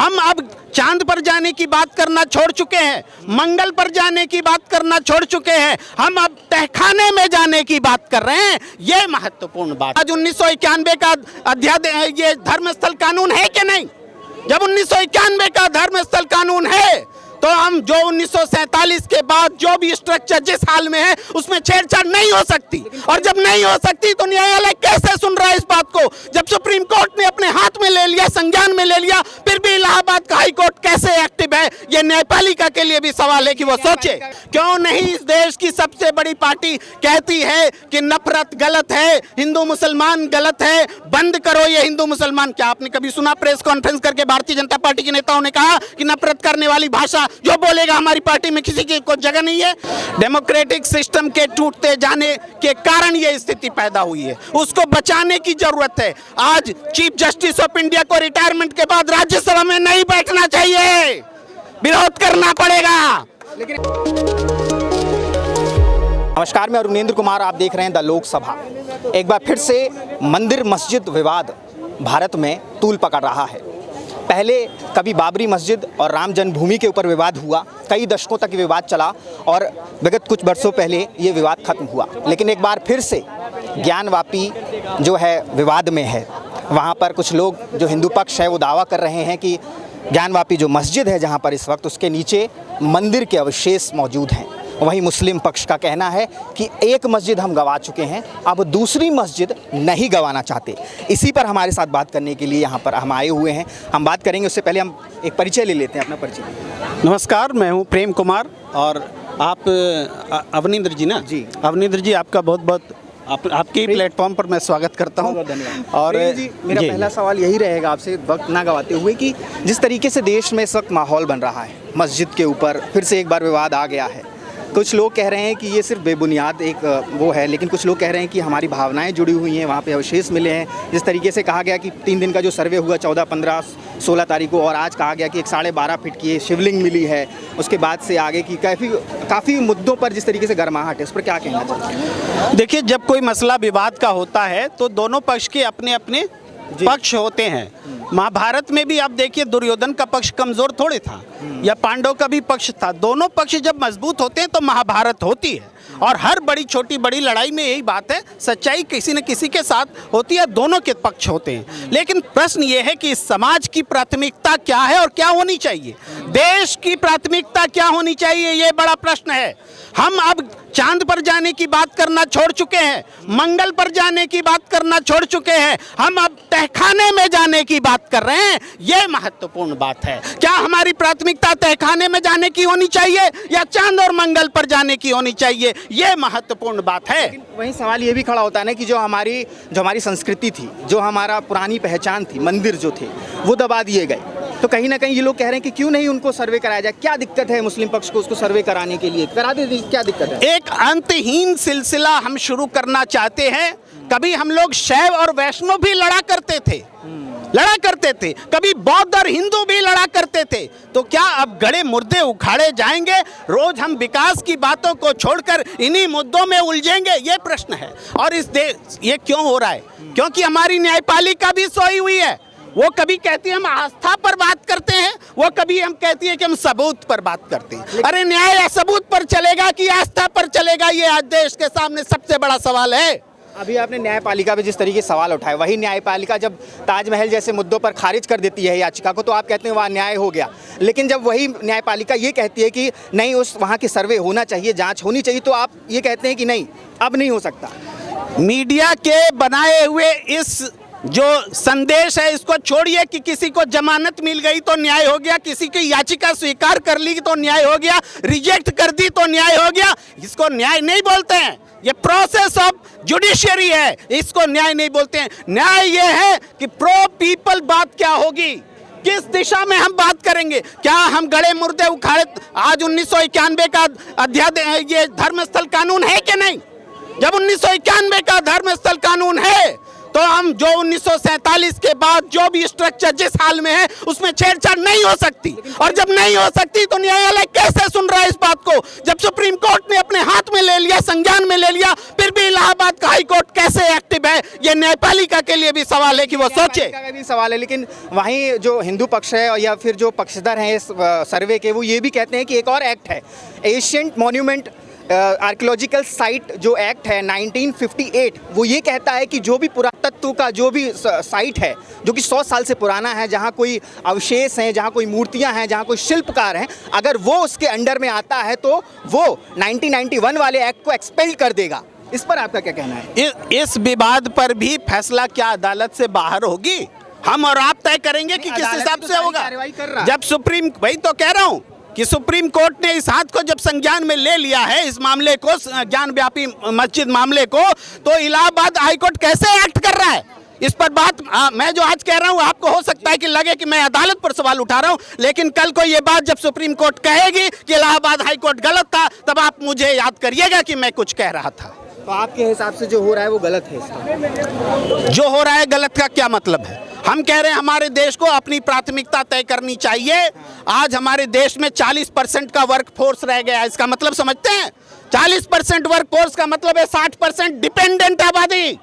हम अब चांद पर जाने की बात करना छोड़ चुके हैं, मंगल पर जाने की बात करना छोड़ चुके हैं, हम अब तहखाने में जाने की बात कर रहे हैं। ये महत्वपूर्ण बात। आज 1991 का अध्यादेश, ये धर्मस्थल कानून है कि नहीं? जब 1991 का धर्मस्थल कानून है तो हम जो 1947 के बाद जो भी स्ट्रक्चर जिस हाल में है उसमें छेड़छाड़ नहीं हो सकती। और जब नहीं हो सकती तो न्यायालय कैसे सुन रहा है इस बात को? जब सुप्रीम कोर्ट ने अपने हाथ में ले लिया, संज्ञान में ले लिया, फिर भी इलाहाबाद का हाई कोर्ट कैसे एक्टिव है? ये न्यायपालिका के लिए भी सवाल है कि वो सोचे। क्यों नहीं इस देश की सबसे बड़ी पार्टी कहती है कि नफरत गलत है, हिंदू मुसलमान गलत है, बंद करो ये हिंदू मुसलमान। क्या आपने कभी सुना प्रेस कॉन्फ्रेंस करके भारतीय जनता पार्टी के नेताओं ने कहा कि नफरत करने वाली भाषा जो बोलेगा हमारी पार्टी में किसी की कोई जगह नहीं है? डेमोक्रेटिक सिस्टम के टूटते जाने के कारण ये स्थिति पैदा हुई है, उसको बचाने की जरूरत है। आज चीफ जस्टिस ऑफ इंडिया को रिटायरमेंट के बाद राज्यसभा में नहीं बैठना चाहिए, विरोध करना पड़ेगा। नमस्कार, मैं अरुणेंद्र कुमार, आप देख रहे हैं द लोकसभा। एक बार फिर से मंदिर मस्जिद विवाद भारत में तूल पकड़ रहा है। पहले कभी बाबरी मस्जिद और राम जन्मभूमि के ऊपर विवाद हुआ, कई दशकों तक ये विवाद चला और विगत कुछ वर्षों पहले ये विवाद खत्म हुआ। लेकिन एक बार फिर से ज्ञानवापी जो है विवाद में है। वहाँ पर कुछ लोग जो हिंदू पक्ष है वो दावा कर रहे हैं कि ज्ञानवापी जो मस्जिद है जहाँ पर इस वक्त उसके नीचे मंदिर के अवशेष मौजूद हैं। वहीं मुस्लिम पक्ष का कहना है कि एक मस्जिद हम गंवा चुके हैं, अब दूसरी मस्जिद नहीं गंवाना चाहते। इसी पर हमारे साथ बात करने के लिए यहाँ पर हम आए हुए हैं। हम बात करेंगे, उससे पहले हम एक परिचय ले लेते हैं, अपना परिचय। नमस्कार, मैं हूँ प्रेम कुमार और आप अवनींद्र जी ना? जी अवनींद्र जी, आपका बहुत बहुत आपके प्लेटफॉर्म पर मैं स्वागत करता हूँ। बहुत धन्यवाद। और जी मेरा पहला सवाल यही रहेगा आपसे, वक्त ना गवाते हुए, कि जिस तरीके से देश में इस वक्त माहौल बन रहा है, मस्जिद के ऊपर फिर से एक बार विवाद आ गया है। कुछ लोग कह रहे हैं कि ये सिर्फ बेबुनियाद एक वो है, लेकिन कुछ लोग कह रहे हैं कि हमारी भावनाएं जुड़ी हुई हैं, वहाँ पे अवशेष मिले हैं। जिस तरीके से कहा गया कि 3 दिन का जो सर्वे हुआ 14, 15, 16 तारीख को, और आज कहा गया कि एक 12.5 फीट की शिवलिंग मिली है। उसके बाद से आगे की काफ़ी मुद्दों पर जिस तरीके से गर्माहट है, उस पर क्या कहना चाहिए? देखिए, जब कोई मसला विवाद का होता है तो दोनों पक्ष के अपने अपने पक्ष होते हैं। महाभारत में भी आप देखिए, दुर्योधन का पक्ष कमजोर थोड़े था, या पांडव का भी पक्ष था। दोनों पक्ष जब मजबूत होते हैं तो महाभारत होती है। और हर बड़ी छोटी बड़ी लड़ाई में यही बात है, सच्चाई किसी न किसी के साथ होती है, दोनों के पक्ष होते हैं। लेकिन प्रश्न ये है कि इस समाज की प्राथमिकता क्या है और क्या होनी चाहिए, देश की प्राथमिकता क्या होनी चाहिए, ये बड़ा प्रश्न है। हम अब चांद पर जाने की बात करना छोड़ चुके हैं, मंगल पर जाने की बात करना छोड़ चुके हैं, हम अब तहखाने में जाने की बात कर रहे हैं। ये महत्वपूर्ण बात है। क्या हमारी प्राथमिकता तहखाने में जाने की होनी चाहिए या चांद और मंगल पर जाने की होनी चाहिए? ये महत्वपूर्ण बात है। वहीं सवाल ये भी खड़ा होता है ना कि जो हमारी संस्कृति थी, जो हमारा पुरानी पहचान थी, मंदिर जो थे वो दबा दिए गए। तो कहीं ना कहीं ये लोग कह रहे हैं कि क्यों नहीं उनको सर्वे कराया जाए? क्या दिक्कत है मुस्लिम पक्ष को उसको सर्वे कराने के लिए? करा दे, क्या दिक्कत है? एक अंतहीन सिलसिला हम शुरू करना चाहते हैं। कभी हम लोग शैव और वैष्णव भी लड़ा करते थे, कभी बौद्ध और हिंदू भी लड़ा करते थे। तो क्या अब गड़े मुर्दे उखाड़े जाएंगे? रोज हम विकास की बातों को छोड़कर इन्हीं मुद्दों में उलझेंगे? ये प्रश्न है। और इस देश ये क्यों हो रहा है? क्योंकि हमारी न्यायपालिका भी सोई हुई है। वो कभी कहती है हम आस्था पर बात करते हैं, वो कभी हम कहती है कि हम सबूत पर बात करते हैं। अरे न्याय सबूत पर चलेगा कि आस्था पर चलेगा? ये आज देश के सामने सबसे बड़ा सवाल है। अभी आपने न्यायपालिका पे जिस तरीके से सवाल उठाए, वही न्यायपालिका जब ताजमहल जैसे मुद्दों पर खारिज कर देती है याचिका को, तो आप कहते हैं वहाँ न्याय हो गया। लेकिन जब वही न्यायपालिका ये कहती है कि नहीं, उस वहाँ की सर्वे होना चाहिए, जांच होनी चाहिए, तो आप ये कहते हैं कि नहीं, अब नहीं हो सकता। मीडिया के बनाए हुए इस जो संदेश है इसको छोड़िए कि किसी को जमानत मिल गई तो न्याय हो गया, किसी की याचिका स्वीकार कर ली तो न्याय हो गया, रिजेक्ट कर दी तो न्याय हो गया। इसको न्याय नहीं बोलते हैं। ये प्रोसेस ऑफ जुडिशरी है, इसको न्याय नहीं बोलते हैं। न्याय ये है कि प्रो पीपल बात क्या होगी, किस दिशा में हम बात करेंगे। क्या हम गड़े मुर्दे उखाड़े? आज 1991 का अध्यादेश, ये धर्मस्थल कानून है कि नहीं? जब 1991 का धर्मस्थल कानून है तो हम जो 1947 के बाद जो भी स्ट्रक्चर जिस हाल में है उसमें छेड़छाड़ नहीं हो सकती, और जब नहीं हो सकती तो न्यायालय कैसे सुन रहा है इस बात को? जब सुप्रीम कोर्ट ने अपने हाथ में ले लिया, संज्ञान में ले लिया, फिर भी इलाहाबाद का हाई कोर्ट कैसे एक्टिव है? ये न्यायपालिका के लिए भी सवाल है कि वो सोचे। का भी सवाल है, लेकिन वहीं जो हिंदू पक्ष है या फिर जो पक्षधर हैं इस सर्वे के, वो ये भी कहते हैं कि एक और एक्ट है, एशियंट मॉन्यूमेंट आर्कियोलॉजिकल साइट जो एक्ट है 1958, वो ये कहता है कि जो भी पुरातत्व का जो भी साइट है जो कि 100 साल से पुराना है, जहाँ कोई अवशेष हैं, जहाँ कोई मूर्तियाँ हैं, जहाँ कोई शिल्पकार हैं, अगर वो उसके अंडर में आता है तो वो 1991 वाले एक्ट को एक्सपेल कर देगा। इस पर आपका क्या कहना है? इस विवाद पर भी फैसला क्या अदालत से बाहर होगी? हम और आप तय करेंगे कि किस हिसाब से होगा। जब सुप्रीम, वही तो कह रहा हूं कि सुप्रीम कोर्ट ने इस हाथ को जब संज्ञान में ले लिया है, इस मामले को, ज्ञान व्यापी मस्जिद मामले को, तो इलाहाबाद हाई कोर्ट कैसे एक्ट कर रहा है? इस पर बात मैं जो आज कह रहा हूं, आपको हो सकता है कि लगे कि मैं अदालत पर सवाल उठा रहा हूं, लेकिन कल को ये बात जब सुप्रीम कोर्ट कहेगी कि इलाहाबाद हाई कोर्ट गलत था, तब आप मुझे याद करिएगा कि मैं कुछ कह रहा था। तो आपके हिसाब से जो हो रहा है वो गलत है? इसका जो हो रहा है गलत का क्या मतलब है? हम कह रहे हैं हमारे देश को अपनी प्राथमिकता तय करनी चाहिए। आज हमारे देश में 40% का वर्क फोर्स रह गया है। इसका मतलब समझते हैं? 40% वर्क फोर्स का मतलब है 60% डिपेंडेंट आबादी।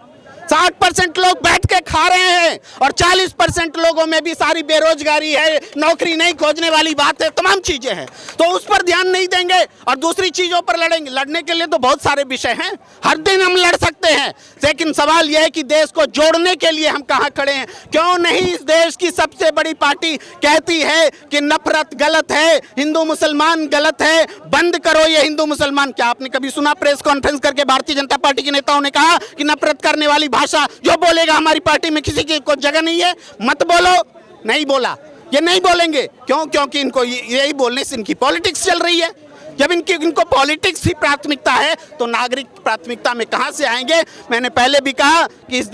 60% लोग बैठ के खा रहे हैं और 40% लोगों में भी सारी बेरोजगारी है, नौकरी नहीं खोजने वाली बात है, तमाम चीजें हैं। तो उस पर ध्यान नहीं देंगे और दूसरी चीजों पर लड़ेंगे। लड़ने के लिए तो बहुत सारे विषय हैं, हर दिन हम लड़ सकते हैं, लेकिन सवाल यह है कि देश को जोड़ने के लिए हम कहाँ खड़े हैं? क्यों नहीं इस देश की सबसे बड़ी पार्टी कहती है कि नफरत गलत है, हिंदू मुसलमान गलत है, बंद करो ये हिंदू मुसलमान। क्या आपने कभी सुना प्रेस कॉन्फ्रेंस करके भारतीय जनता पार्टी के नेताओं ने कहा कि नफरत करने वाली भाषा जो बोलेगा हमारी पार्टी में किसी की कोई जगह नहीं है, मत बोलो? नहीं बोला, ये नहीं बोलेंगे। क्यों? क्योंकि इनको यही बोलने से इनकी पॉलिटिक्स चल रही है। जब इनको पॉलिटिक्स ही प्राथमिकता है तो नागरिक प्राथमिकता में कहां से आएंगे? मैंने पहले भी कहा कि इस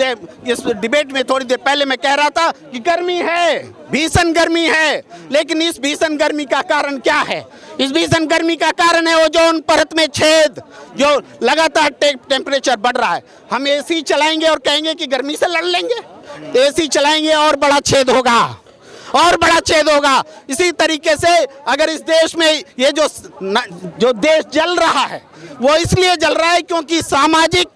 डिबेट में थोड़ी देर पहले मैं कह रहा था कि गर्मी है, भीषण गर्मी है, लेकिन इस भीषण गर्मी का कारण क्या है? इस भीषण गर्मी का कारण है ओजोन परत में छेद, जो लगातार टेम्परेचर बढ़ रहा है। हम एसी चलाएंगे और कहेंगे कि गर्मी से लड़ लेंगे? एसी चलाएंगे और बड़ा छेद होगा, और बड़ा छेद होगा। इसी तरीके से अगर इस देश में ये जो देश जल रहा है वो इसलिए जल रहा है क्योंकि सामाजिक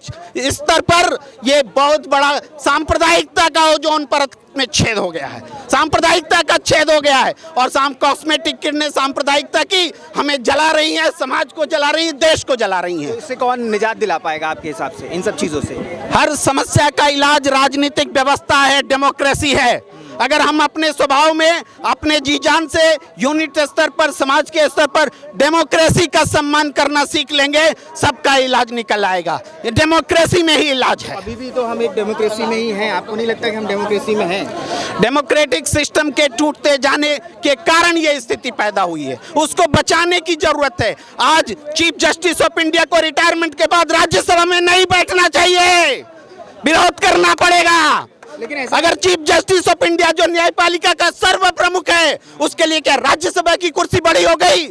स्तर पर ये बहुत बड़ा सांप्रदायिकता का ओजोन परत में छेद हो गया है, सांप्रदायिकता का छेद हो गया है। और कॉस्मेटिक किरणें सांप्रदायिकता की हमें जला रही हैं, समाज को जला रही हैं, देश को जला रही हैं। तो इससे कौन निजात दिला पाएगा आपके हिसाब से इन सब चीज़ों से? हर समस्या का इलाज राजनीतिक व्यवस्था है, डेमोक्रेसी है। अगर हम अपने स्वभाव में, अपने जी जान से यूनिट स्तर पर, समाज के स्तर पर डेमोक्रेसी का सम्मान करना सीख लेंगे, सबका इलाज निकल आएगा। ये डेमोक्रेसी में ही इलाज है। अभी भी तो हम एक डेमोक्रेसी में ही हैं। आपको नहीं लगता कि हम डेमोक्रेसी में हैं? डेमोक्रेटिक सिस्टम के टूटते जाने के कारण ये स्थिति पैदा हुई है, उसको बचाने की जरूरत है। आज चीफ जस्टिस ऑफ इंडिया को रिटायरमेंट के बाद राज्यसभा में नहीं बैठना चाहिए, विरोध करना पड़ेगा। लेकिन अगर चीफ जस्टिस ऑफ इंडिया जो न्यायपालिका का सर्व प्रमुख है, उसके लिए क्या राज्यसभा की कुर्सी बड़ी हो गई?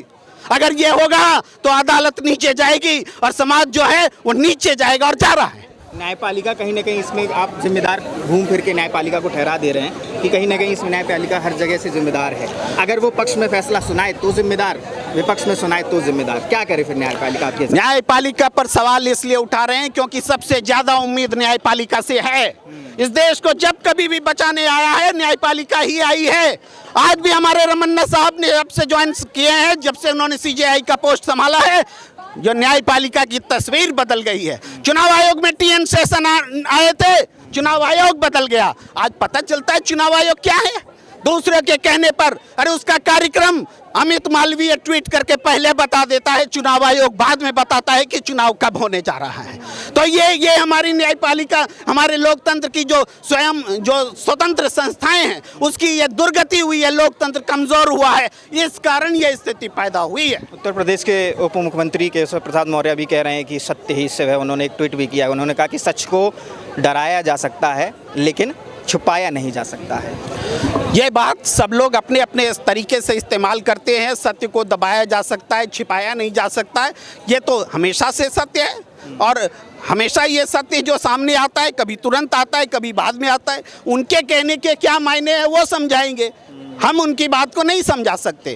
अगर ये होगा तो अदालत नीचे जाएगी और समाज जो है वो नीचे जाएगा, और जा रहा है। न्यायपालिका कहीं ना कहीं इसमें आप जिम्मेदार घूम फिर के न्यायपालिका को ठहरा दे रहे हैं कि कहीं ना कहीं इसमें न्यायपालिका हर जगह से जिम्मेदार है। अगर वो पक्ष में फैसला सुनाए तो जिम्मेदार, विपक्ष में सुनाए तो जिम्मेदार। क्या करे फिर न्यायपालिका आपके? न्यायपालिका पर सवाल इसलिए उठा रहे हैं क्योंकि सबसे ज्यादा उम्मीद न्यायपालिका से है। इस देश को जब कभी भी बचाने आया है न्यायपालिका ही आई है। आज भी हमारे रमन्ना साहब ने जब से ज्वाइन किए हैं, जब से उन्होंने सीजेआई का पोस्ट संभाला है, जो न्यायपालिका की तस्वीर बदल गई है। चुनाव आयोग में टीएन शेषन आए थे, चुनाव आयोग बदल गया। आज पता चलता है चुनाव आयोग क्या है, दूसरे के कहने पर। अरे उसका कार्यक्रम अमित मालवीय ट्वीट करके पहले बता देता है, चुनाव आयोग बाद में बताता है कि चुनाव कब होने जा रहा है। तो ये हमारी न्यायपालिका, हमारे लोकतंत्र की जो स्वयं जो स्वतंत्र संस्थाएं हैं, उसकी ये दुर्गति हुई है, लोकतंत्र कमजोर हुआ है, इस कारण ये स्थिति पैदा हुई है। उत्तर प्रदेश के उप मुख्यमंत्री केशव प्रसाद मौर्य भी कह रहे हैं कि सत्य ही शिव है। उन्होंने एक ट्वीट भी किया, उन्होंने कहा कि सच को डराया जा सकता है लेकिन छुपाया नहीं जा सकता है। ये बात सब लोग अपने अपने इस तरीके से इस्तेमाल करते हैं। सत्य को दबाया जा सकता है, छिपाया नहीं जा सकता है, ये तो हमेशा से सत्य है। और हमेशा ये सत्य जो सामने आता है कभी तुरंत आता है कभी बाद में आता है, उनके कहने के क्या मायने हैं वो समझाएंगे, हम उनकी बात को नहीं समझा सकते।